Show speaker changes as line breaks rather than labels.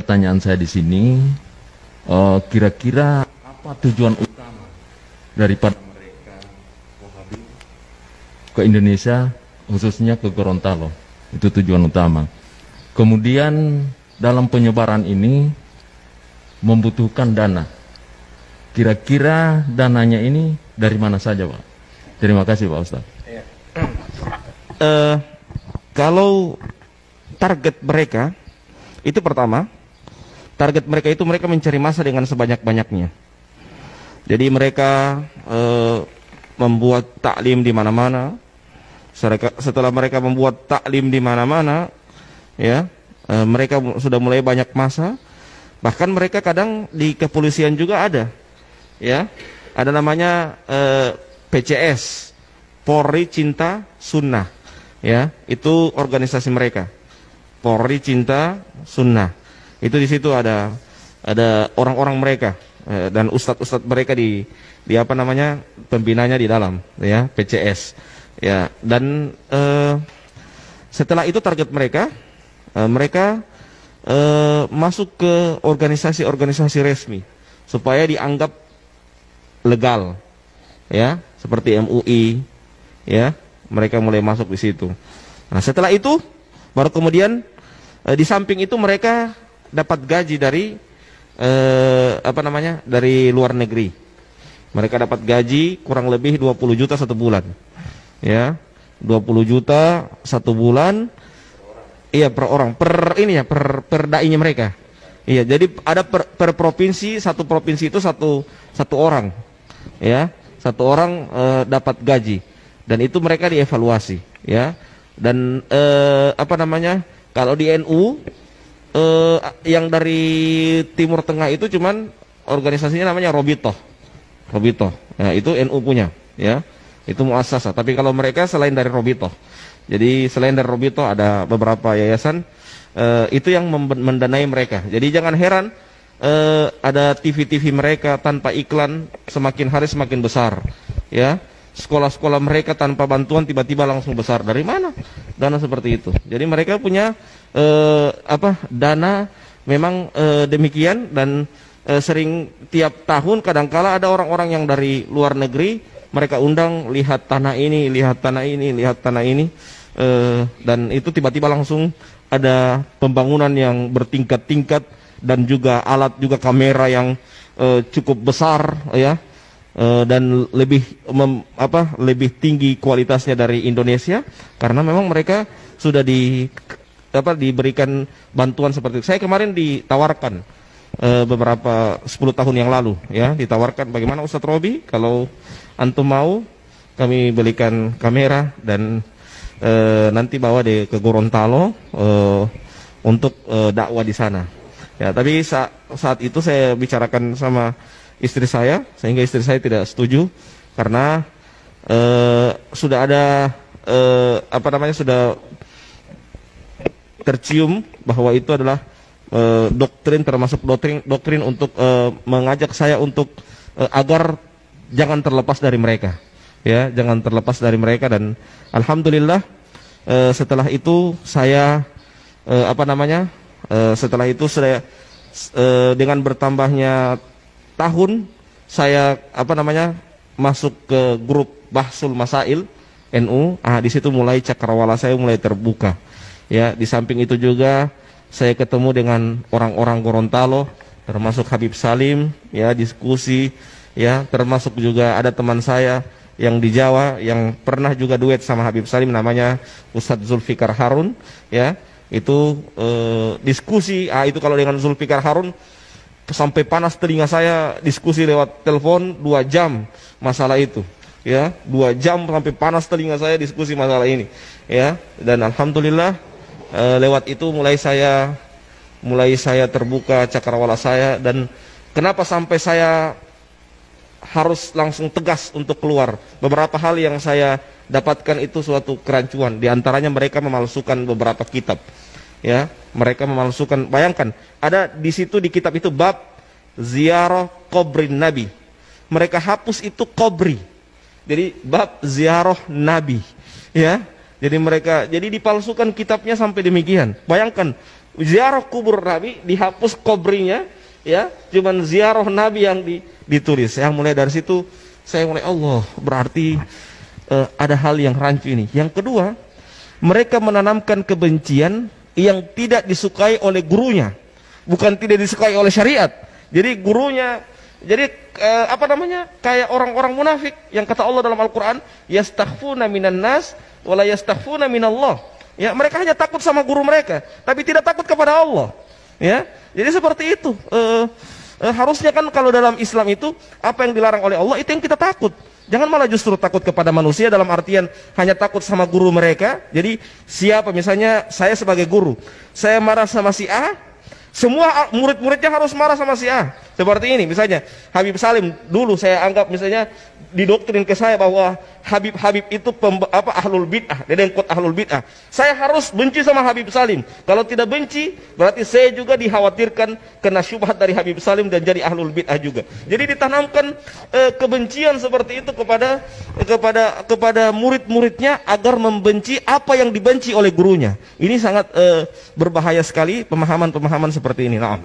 pertanyaan saya di sini, kira-kira apa tujuan utama daripada mereka ke Indonesia, khususnya ke Gorontalo? Itu tujuan utama. Kemudian dalam penyebaran ini membutuhkan dana. Kira-kira dananya ini dari mana saja, Pak? Terima kasih, Pak Ustadz.
Kalau target mereka itu pertama, target mereka itu mereka mencari massa dengan sebanyak-banyaknya. Jadi mereka membuat taklim di mana-mana. Setelah mereka membuat taklim di mana-mana, ya, mereka sudah mulai banyak massa. Bahkan mereka kadang di kepolisian juga ada, ya, ada namanya PCS, Polri Cinta Sunnah, ya, itu organisasi mereka, Polri Cinta Sunnah. Itu di situ ada orang-orang mereka dan ustadz-ustadz mereka di apa namanya, pembinanya di dalam, ya, PCS, ya. Dan setelah itu target mereka, mereka masuk ke organisasi-organisasi resmi supaya dianggap legal, ya, seperti MUI, ya, mereka mulai masuk di situ. Nah, setelah itu baru kemudian di samping itu mereka dapat gaji dari apa namanya, dari luar negeri. Mereka dapat gaji kurang lebih 20 juta satu bulan, ya, 20 juta satu bulan. Iya, per orang, per ini ya, per dai-nya mereka. Iya, jadi ada per provinsi, satu provinsi itu satu orang, ya, satu orang dapat gaji, dan itu mereka dievaluasi, ya. Dan apa namanya, kalau di NU yang dari Timur Tengah itu cuman organisasinya namanya Robitoh, ya, itu NU punya, ya, itu muassasah. Tapi kalau mereka selain dari Robitoh, jadi selain dari Robito ada beberapa yayasan itu yang mendanai mereka. Jadi jangan heran ada TV-TV mereka tanpa iklan semakin hari semakin besar, ya. Sekolah-sekolah mereka tanpa bantuan tiba-tiba langsung besar. Dari mana dana seperti itu? Jadi mereka punya dana memang demikian. Dan sering tiap tahun kadangkala ada orang-orang yang dari luar negeri mereka undang, lihat tanah ini, lihat tanah ini, lihat tanah ini. Dan itu tiba-tiba langsung ada pembangunan yang bertingkat-tingkat dan juga alat, juga kamera yang cukup besar, ya, dan lebih lebih tinggi kualitasnya dari Indonesia, karena memang mereka sudah diberikan bantuan seperti itu. Saya kemarin ditawarkan beberapa 10 tahun yang lalu, ya, ditawarkan, bagaimana Ustadz Robi kalau antum mau kami belikan kamera dan nanti bawa ke Gorontalo untuk dakwah di sana, ya. Tapi saat itu saya bicarakan sama istri saya, sehingga istri saya tidak setuju karena sudah ada sudah tercium bahwa itu adalah doktrin, termasuk doktrin untuk mengajak saya untuk agar jangan terlepas dari mereka, ya, jangan terlepas dari mereka. Dan alhamdulillah setelah itu saya setelah itu saya dengan bertambahnya tahun saya masuk ke grup Bahsul Masail NU. Di situ mulai cakrawala saya mulai terbuka, ya. Di samping itu juga saya ketemu dengan orang-orang Gorontalo, termasuk Habib Salim, ya, diskusi, ya, termasuk juga ada teman saya yang di Jawa yang pernah juga duet sama Habib Salim, namanya Ustadz Zulfikar Harun, ya. Itu diskusi, itu kalau dengan Zulfikar Harun sampai panas telinga saya, diskusi lewat telepon 2 jam masalah itu, ya, 2 jam sampai panas telinga saya diskusi masalah ini, ya. Dan alhamdulillah lewat itu mulai saya terbuka cakrawala saya. Dan kenapa sampai saya harus langsung tegas untuk keluar? Beberapa hal yang saya dapatkan itu suatu kerancuan. Di antaranya mereka memalsukan beberapa kitab, ya. Mereka memalsukan, bayangkan, ada di situ di kitab itu bab ziarah kubrin Nabi. Mereka hapus itu kubri. Jadi bab ziarah Nabi, ya. Jadi dipalsukan kitabnya sampai demikian. Bayangkan ziarah kubur Nabi, dihapus kubrinya, ya, cuman ziarah Nabi yang ditulis. Yang mulai dari situ saya mulai, Allah, berarti ada hal yang rancu ini. Yang kedua, mereka menanamkan kebencian yang tidak disukai oleh gurunya, bukan tidak disukai oleh syariat. Jadi gurunya, jadi kayak orang-orang munafik yang kata Allah dalam Al-Quran, yastakhfuna minan nas wala yastakhfuna minallah. Ya, mereka hanya takut sama guru mereka, tapi tidak takut kepada Allah. Ya, jadi seperti itu. Harusnya kan kalau dalam Islam itu apa yang dilarang oleh Allah itu yang kita takut. Jangan malah justru takut kepada manusia dalam artian hanya takut sama guru mereka. Jadi siapa, misalnya saya sebagai guru, saya marah sama si A, semua murid-muridnya harus marah sama si A. Seperti ini misalnya Habib Salim, dulu saya anggap misalnya didoktrin ke saya bahwa Habib itu ahlul bid'ah, dedengkot ahlul bid'ah. Saya harus benci sama Habib Salim. Kalau tidak benci, berarti saya juga dikhawatirkan kena syubhat dari Habib Salim dan jadi ahlul bid'ah juga. Jadi ditanamkan kebencian seperti itu kepada murid-muridnya agar membenci apa yang dibenci oleh gurunya. Ini sangat berbahaya sekali pemahaman-pemahaman seperti ini. Nah,